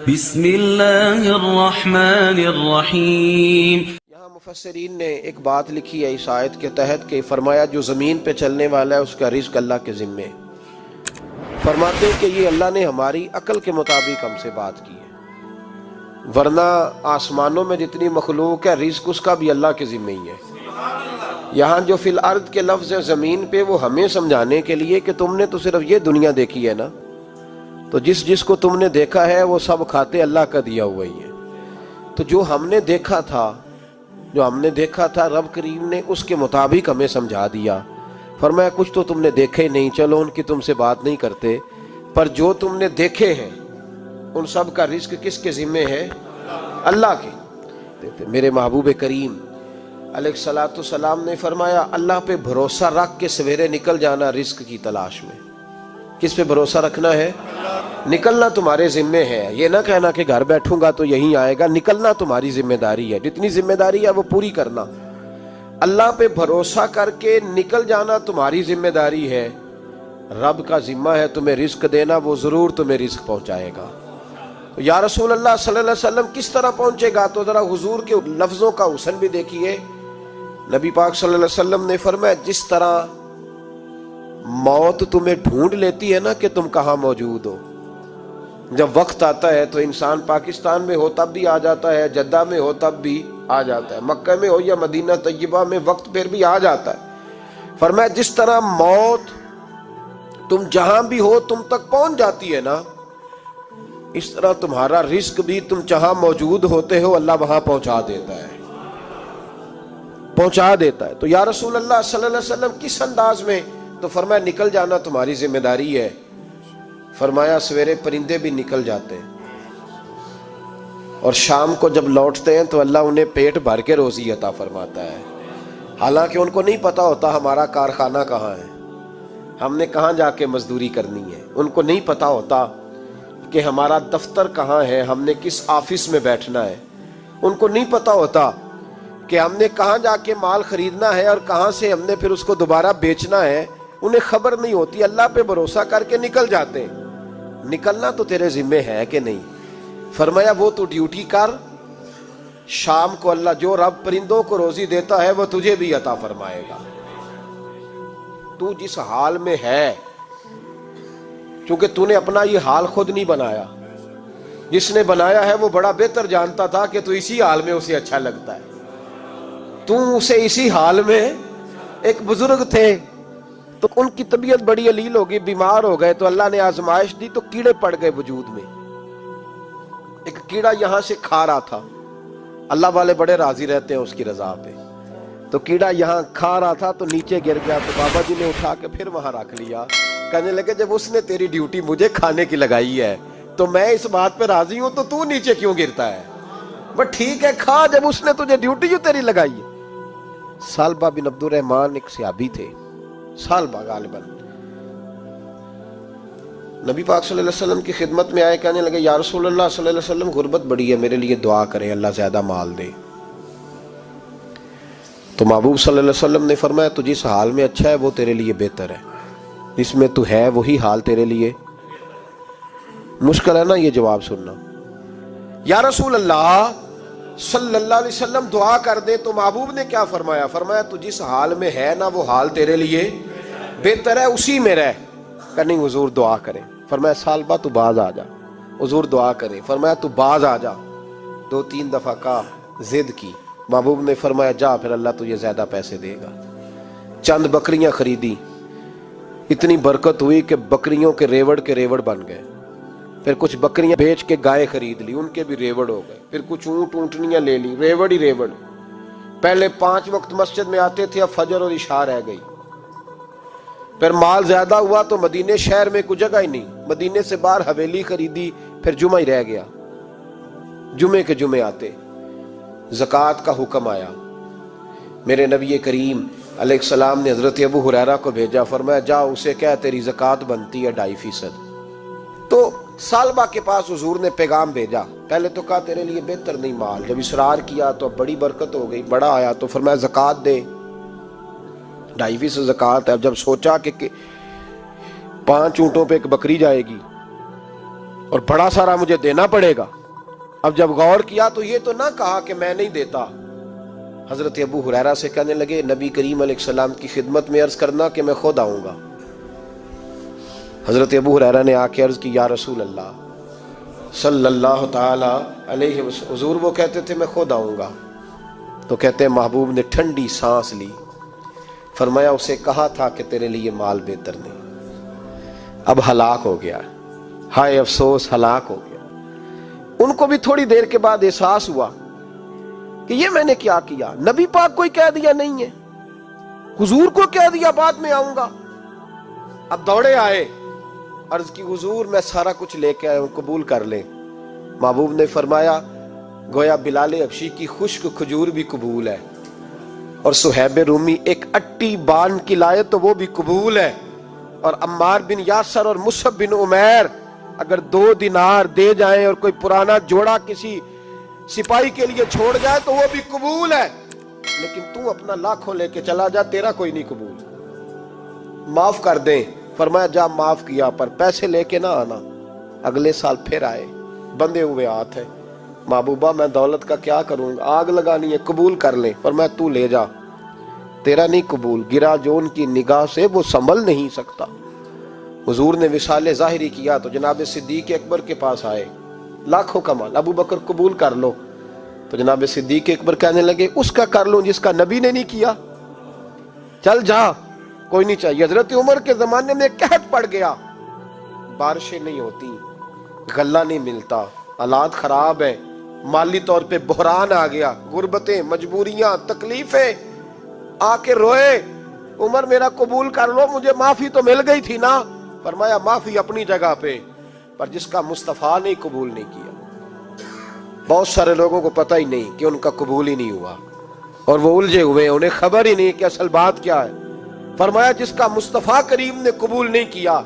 بسم اللہ الرحمن الرحیم۔ یہاں مفسرین نے ایک بات لکھی ہے اس آیت کے تحت کہ فرمایا جو زمین پہ چلنے والا ہے اس کا رزق اللہ کے ذمے ہے۔ فرماتے ہیں کہ یہ اللہ نے ہماری عقل کے مطابق ہم سے بات کی ہے، ورنہ آسمانوں میں جتنی مخلوق ہے رزق اس کا بھی اللہ کے ذمے ہی ہے۔ یہاں جو فی الارض کے لفظ ہے زمین پہ، وہ ہمیں سمجھانے کے لیے کہ تم نے تو صرف یہ دنیا دیکھی ہے نا، تو جس کو تم نے دیکھا ہے وہ سب کھاتے اللہ کا دیا ہوا ہی ہے۔ تو جو ہم نے دیکھا تھا رب کریم نے اس کے مطابق ہمیں سمجھا دیا۔ فرمایا کچھ تو تم نے دیکھے ہی نہیں، چلو ان کی تم سے بات نہیں کرتے، پر جو تم نے دیکھے ہیں ان سب کا رزق کس کے ذمے ہے؟ اللہ کے۔ میرے محبوب کریم علیہ الصلوۃ والسلام نے فرمایا اللہ پہ بھروسہ رکھ کے سویرے نکل جانا رزق کی تلاش میں۔ کس پہ بھروسہ رکھنا ہے؟ نکلنا تمہارے ذمے ہے، یہ نہ کہنا کہ گھر بیٹھوں گا تو یہیں آئے گا، نکلنا تمہاری ذمہ داری ہے، جتنی ذمہ داری ہے وہ پوری کرنا۔ اللہ پہ بھروسہ کر کے نکل جانا تمہاری ذمہ داری ہے، رب کا ذمہ ہے تمہیں رزق دینا، وہ ضرور تمہیں رزق پہنچائے گا۔ یا رسول اللہ صلی اللہ علیہ وسلم کس طرح پہنچے گا؟ تو ذرا حضور کے لفظوں کا حسن بھی دیکھیے۔ نبی پاک صلی اللہ علیہ وسلم نے فرمایا جس طرح موت تمہیں ڈھونڈ لیتی ہے نا کہ تم کہاں موجود ہو، جب وقت آتا ہے تو انسان پاکستان میں ہو تب بھی آ جاتا ہے، جدہ میں ہو تب بھی آ جاتا ہے، مکہ میں ہو یا مدینہ طیبہ میں وقت پھر بھی آ جاتا ہے۔ فرمایا جس طرح موت تم جہاں بھی ہو تم تک پہنچ جاتی ہے نا، اس طرح تمہارا رزق بھی تم جہاں موجود ہوتے ہو اللہ وہاں پہنچا دیتا ہے۔ تو یا رسول اللہ صلی اللہ علیہ وسلم کس انداز میں؟ تو فرمایا نکل جانا تمہاری ذمہ داری ہے۔ فرمایا سویرے پرندے بھی نکل جاتے ہیں اور شام کو جب لوٹتے ہیں تو اللہ انہیں پیٹ بھر کے روزی عطا فرماتا ہے، حالانکہ ان کو نہیں پتا ہوتا ہمارا کارخانہ کہاں ہے، ہم نے کہاں جا کے مزدوری کرنی ہے، ان کو نہیں پتا ہوتا کہ ہمارا دفتر کہاں ہے، ہم نے کس آفس میں بیٹھنا ہے، ان کو نہیں پتا ہوتا کہ ہم نے کہاں جا کے مال خریدنا ہے اور کہاں سے ہم نے پھر اس کو دوبارہ بیچنا ہے، انہیں خبر نہیں ہوتی۔ اللہ پہ بھروسہ کر کے نکل جاتے ہیں۔ نکلنا تو تیرے ذمے ہے کہ نہیں؟ فرمایا وہ تو ڈیوٹی کر، شام کو اللہ جو رب پرندوں کو روزی دیتا ہے وہ تجھے بھی عطا فرمائے گا۔ تو جس حال میں ہے، چونکہ تو نے اپنا یہ حال خود نہیں بنایا، جس نے بنایا ہے وہ بڑا بہتر جانتا تھا کہ تو اسی حال میں اسے اچھا لگتا ہے۔ تو اسے اسی حال میں، ایک بزرگ تھے تو ان کی طبیعت بڑی علیل ہو گئی، بیمار ہو گئے، تو اللہ نے آزمائش دی تو کیڑے پڑ گئے وجود میں۔ ایک کیڑا یہاں سے کھا رہا تھا، اللہ والے بڑے راضی رہتے ہیں اس کی رضا پہ، تو کیڑا یہاں کھا رہا تھا تو نیچے گر گیا، تو بابا جی نے اٹھا کے پھر وہاں رکھ لیا، کہنے لگے جب اس نے تیری ڈیوٹی مجھے کھانے کی لگائی ہے تو میں اس بات پہ راضی ہوں، تو نیچے کیوں گرتا ہے؟ بس ٹھیک ہے کھا، جب اس نے تجھے ڈیوٹی جو تیری لگائی ہے۔ سالبہ بن عبد الرحمن ایک صحابی تھے، سالبہ غالباً نبی پاک صلی اللہ علیہ وسلم کی خدمت میں آئے، کہنے لگے یا رسول اللہ صلی اللہ علیہ وسلم غربت بڑی ہے، میرے لیے دعا کریں اللہ زیادہ مال دے۔ تو محبوب صلی اللہ علیہ وسلم نے فرمایا تو جس حال میں اچھا ہے وہ تیرے لیے بہتر ہے، جس میں تو ہے وہی حال تیرے لیے۔ مشکل ہے نا یہ جواب سننا۔ یا رسول اللہ صلی اللہ علیہ وسلم دعا کر دے، تو محبوب نے کیا فرمایا؟ فرمایا تو جس حال میں ہے نا وہ حال تیرے لیے بہتر ہے، اسی میں رہ۔ کہ نہیں حضور دعا کریں۔ فرمایا سالبہ تو باز آ جا، حضور دعا کریں۔ فرمایا تو باز آ جا، 2-3 دفعہ کا ضد کی، محبوب نے فرمایا جا پھر اللہ تجھے زیادہ پیسے دے گا۔ چند بکریاں خریدی، اتنی برکت ہوئی کہ بکریوں کے ریوڑ بن گئے، پھر کچھ بکریاں بیچ کے گائے خرید لی، ان کے بھی ریوڑ ہو گئے، پھر کچھ اونٹنیاں لے لی، ریوڑ ہی ریوڑ۔ پہلے 5 وقت مسجد میں آتے تھے، اب فجر اور عشاء رہ گئی۔ پھر مال زیادہ ہوا تو مدینے شہر میں کوئی جگہ ہی نہیں، مدینے سے باہر حویلی خریدی، پھر جمعہ ہی رہ گیا، جمعے کے جمعے آتے۔ زکوٰۃ کا حکم آیا، میرے نبی کریم علیہ السلام نے حضرت ابو ہریرہ کو بھیجا، فرمایا جا اسے کہہ تیری زکوٰۃ بنتی ہے 2.5%۔ تو سالبہ کے پاس حضور نے پیغام بھیجا، پہلے تو کہا تیرے لیے بہتر نہیں مال، جب اصرار کیا تو بڑی برکت ہو گئی، بڑا آیا تو فرمایا زکوٰۃ دے، 2.5% زکوٰۃ ہے۔ اب جب سوچا کہ 5 اونٹوں پہ ایک بکری جائے گی اور بڑا سارا مجھے دینا پڑے گا، اب جب غور کیا تو یہ تو نہ کہا کہ میں نہیں دیتا. حضرت ابو ہریرہ سے کہنے لگے نبی کریم علیہ السلام کی خدمت میں عرض کرنا کہ میں خود آؤں گا. حضرت ابو ہریرہ نے آ کے عرض کی یا رسول اللہ صلی اللہ تعالی علیہ وسلم. حضور وہ کہتے تھے میں خود آؤں گا. تو کہتے ہیں محبوب نے ٹھنڈی سانس لی, فرمایا اسے کہا تھا کہ تیرے لیے مال بہتر نہیں, اب ہلاک ہو گیا, ہائے افسوس ہلاک ہو گیا. ان کو بھی تھوڑی دیر کے بعد احساس ہوا کہ یہ میں نے کیا کیا, نبی پاک کو ہی کہہ دیا نہیں ہے, حضور کو کہہ دیا بعد میں آؤں گا. اب دوڑے آئے, عرض کی حضور میں سارا کچھ لے کے آیا ہوں, قبول کر لیں. محبوب نے فرمایا گویا بلال حبشی کی خشک کھجور بھی قبول ہے, اور صہیب رومی ایک اٹی بان کی لائے تو وہ بھی قبول ہے, اور عمار بن یاسر اور مصعب بن عمیر اگر 2 دینار دے جائیں اور کوئی پرانا جوڑا کسی سپاہی کے لیے چھوڑ جائے تو وہ بھی قبول ہے, لیکن تو اپنا لاکھوں لے کے چلا جا, تیرا کوئی نہیں قبول. معاف کر دیں. فرمایا جا معاف کیا, پر پیسے لے کے نہ آنا. اگلے سال پھر آئے, بندے ہوئے ہاتھ ہیں. محبوبہ میں دولت کا کیا کروں گا, آگ لگانی ہے, قبول کر لیں. فرمایا تو لے جا, تیرا نہیں قبول. گرا جو ان کی نگاہ سے وہ سنبھل نہیں سکتا. حضور نے وصال ظاہری کیا تو جناب صدیق اکبر کے پاس آئے, لاکھوں کا مال. ابو بکر قبول کر لو. تو جناب صدیق اکبر کہنے لگے اس کا کر لوں جس کا نبی نے نہیں کیا, چل جا, کوئی نہیں چاہیے. حضرت عمر کے زمانے میں قحط پڑ گیا, بارشیں نہیں ہوتی, غلہ نہیں ملتا, حالات خراب ہیں, مالی طور پہ بحران آ گیا, غربتیں, مجبوریاں, تکلیفیں. آ کے روئے, عمر میرا قبول کر لو, مجھے معافی تو مل گئی تھی نا. فرمایا معافی اپنی جگہ پہ, پر جس کا مصطفیٰ نے قبول نہیں کیا. بہت سارے لوگوں کو پتہ ہی نہیں کہ ان کا قبول ہی نہیں ہوا, اور وہ الجھے ہوئے, انہیں خبر ہی نہیں کہ اصل بات کیا ہے. فرمایا جس کا مصطفیٰ کریم نے قبول نہیں کیا,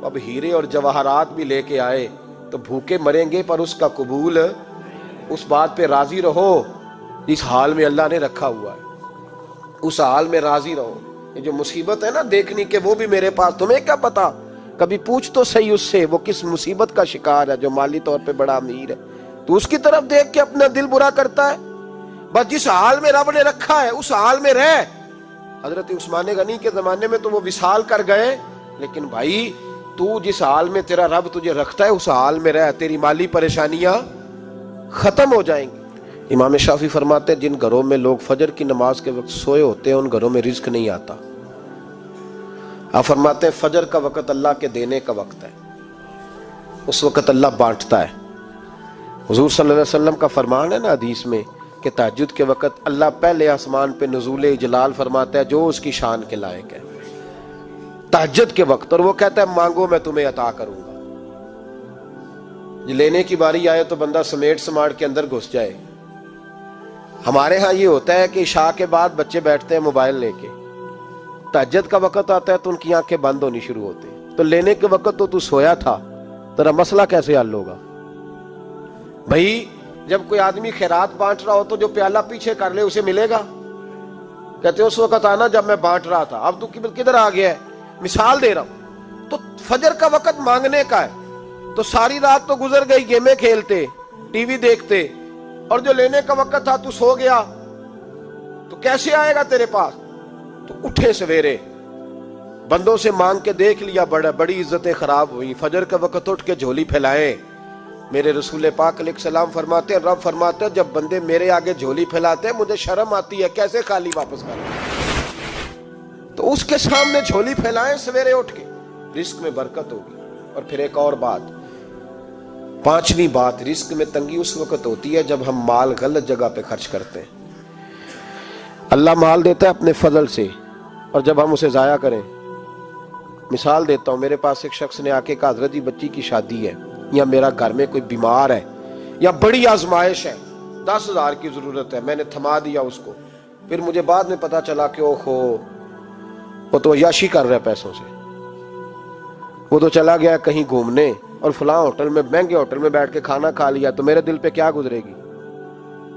اب ہیرے اور جواہرات بھی لے کے آئے تو بھوکے مریں گے, پر اس کا قبول, اس بات پہ راضی رہو جس حال میں اللہ نے رکھا ہوا ہے, اس حال میں راضی رہو. یہ جو مصیبت ہے نا دیکھنی کہ وہ بھی میرے پاس, تمہیں کیا پتا, کبھی پوچھ تو صحیح اس سے وہ کس مصیبت کا شکار ہے جو مالی طور پہ بڑا امیر ہے. تو اس کی طرف دیکھ کے اپنا دل برا کرتا ہے. بس جس حال میں رب نے رکھا ہے اس حال میں رہ. حضرت عثمان غنی کے زمانے میں تو وہ وصال کر گئے, لیکن بھائی تو جس حال میں تیرا رب تجھے رکھتا ہے اس حال میں رہ, تیری مالی پریشانیاں ختم ہو جائیں گی. امام شافعی فرماتے ہیں جن گھروں میں لوگ فجر کی نماز کے وقت سوئے ہوتے ہیں ان گھروں میں رزق نہیں آتا. آپ فرماتے ہیں فجر کا وقت اللہ کے دینے کا وقت ہے, اس وقت اللہ بانٹتا ہے. حضور صلی اللہ علیہ وسلم کا فرمان ہے نا حدیث میں کہ تہجد کے وقت اللہ پہلے آسمان پہ نزول جلال فرماتا ہے جو اس کی شان کے لائق ہے تہجد کے وقت, اور وہ کہتا ہے مانگو میں تمہیں عطا کروں گا. لینے کی باری آئے تو بندہ سمیٹ سماٹ کے اندر گھس جائے. ہمارے ہاں یہ ہوتا ہے کہ عشاء کے بعد بچے بیٹھتے ہیں موبائل لے کے, تہجد کا وقت آتا ہے تو ان کی آنکھیں بند ہونی شروع ہوتی ہیں, تو لینے کے وقت تو سویا تھا, تیرا مسئلہ کیسے حل ہوگا بھائی؟ جب کوئی آدمی خیرات بانٹ رہا ہو تو جو پیالہ پیچھے کر لے اسے ملے گا؟ کہتے اس وقت آنا جب میں بانٹ رہا تھا, اب تو کدھر آ گیا ہے؟ مثال دے رہا ہوں. تو فجر کا وقت مانگنے کا ہے, تو ساری رات تو گزر گئی گیمیں کھیلتے, ٹی وی دیکھتے, اور جو لینے کا وقت تھا تو سو گیا, تو کیسے آئے گا تیرے پاس؟ تو اٹھے سویرے, بندوں سے مانگ کے دیکھ لیا, بڑی عزتیں خراب ہوئی. فجر کا وقت اٹھ کے جھولی پھیلائے. میرے رسول پاک علیہ السلام فرماتے ہیں, رب فرماتے ہیں جب بندے میرے آگے جھولی پھیلاتے ہیں مجھے شرم آتی ہے, کیسے خالی واپس کریں؟ تو اس کے سامنے جھولی پھیلائیں سویرے اٹھ کے, رزق میں برکت ہوگی. اور پھر ایک اور بات, 5ویں بات, رزق میں تنگی اس وقت ہوتی ہے جب ہم مال غلط جگہ پہ خرچ کرتے ہیں. اللہ مال دیتا ہے اپنے فضل سے, اور جب ہم اسے ضائع کریں. مثال دیتا ہوں, میرے پاس ایک شخص نے آ کے کہا حضرت جی بچی کی شادی ہے, یا میرا گھر میں کوئی بیمار ہے, یا بڑی آزمائش ہے, 10,000 کی ضرورت ہے. میں نے تھما دیا اس کو, پھر مجھے بعد میں پتا چلا کہ وہ تو عیاشی کر رہا ہے پیسوں سے, وہ تو چلا گیا کہیں گھومنے اور فلاں ہوٹل میں, مہنگے ہوٹل میں بیٹھ کے کھانا کھا لیا, تو میرے دل پہ کیا گزرے گی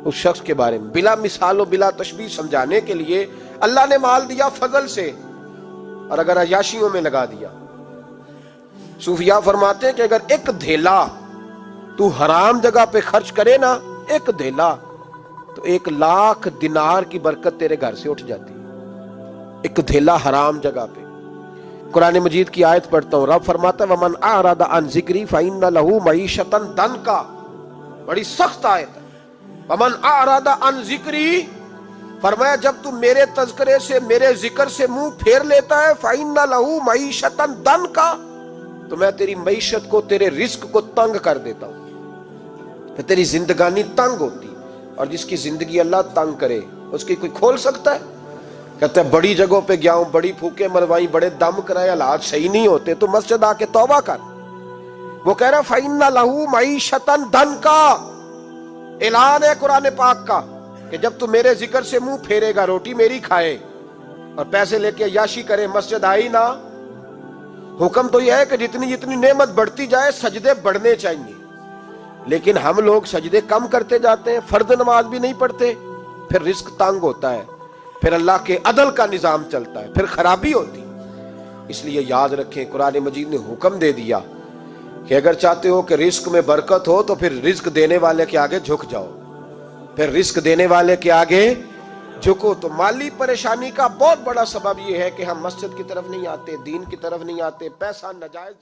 اس شخص کے بارے میں؟ بلا مثال و بلا تشبیہ سمجھانے کے لیے اللہ نے مال دیا فضل سے, اور اگر عیاشیوں میں لگا دیا. صوفیاء فرماتے ہیں کہ اگر ایک دھیلا تو حرام جگہ پہ خرچ کرے نا ایک دھیلا تو 1,00,000 دینار کی برکت تیرے گھر سے اٹھ جاتی. ایک دھیلا حرام جگہ پہ. قرآن مجید کی آیت پڑھتا ہوں. رب فرماتا ہے وَمَنْ أَعْرَضَ عَنْ ذِكْرِي فَإِنَّ لَهُ مَعِيشَةً ضَنْكًا. بڑی سخت آیت ہے. وَمَنْ أَعْرَضَ عَنْ ذِكْرِي، فرمایا جب تو میرے تذکرے سے میرے ذکر سے منہ پھیر لیتا ہے فَإِنَّ لَهُ مَعِيشَةً ضَنْكًا، تو میں تیری معیشت کو تیرے رزق کو تنگ کر دیتا ہوں. پھر تیری زندگانی تنگ ہوتی. اور جس کی زندگی اللہ تنگ کرے اس کی کوئی کھول سکتا ہے؟ کہتا ہے بڑی جگہوں پہ گیا ہوں، بڑی پھوکے مروائی، بڑے دم کرائے، حالات صحیح نہیں ہوتے تو مسجد آ کے توبہ کر. وہ کہہ رہا فَإِنَّ لَهُ مَعِيشَةً ضَنْكًا. اعلان ہے قرآن پاک کا کہ جب تو میرے ذکر سے منہ پھیرے گا، روٹی میری کھائے اور پیسے لے کے عیاشی کرے، مسجد آئی نہ. حکم تو یہ ہے کہ جتنی جتنی نعمت بڑھتی جائے سجدے بڑھنے چاہیے، لیکن ہم لوگ سجدے کم کرتے جاتے ہیں، فرض نماز بھی نہیں پڑھتے، پھر رزق تنگ ہوتا ہے، پھر اللہ کے عدل کا نظام چلتا ہے، پھر خرابی ہوتی. اس لیے یاد رکھیں قرآن مجید نے حکم دے دیا کہ اگر چاہتے ہو کہ رزق میں برکت ہو تو پھر رزق دینے والے کے آگے جھک جاؤ. پھر رزق دینے والے کے آگے جھکو. تو مالی پریشانی کا بہت بڑا سبب یہ ہے کہ ہم مسجد کی طرف نہیں آتے، دین کی طرف نہیں آتے، پیسہ ناجائز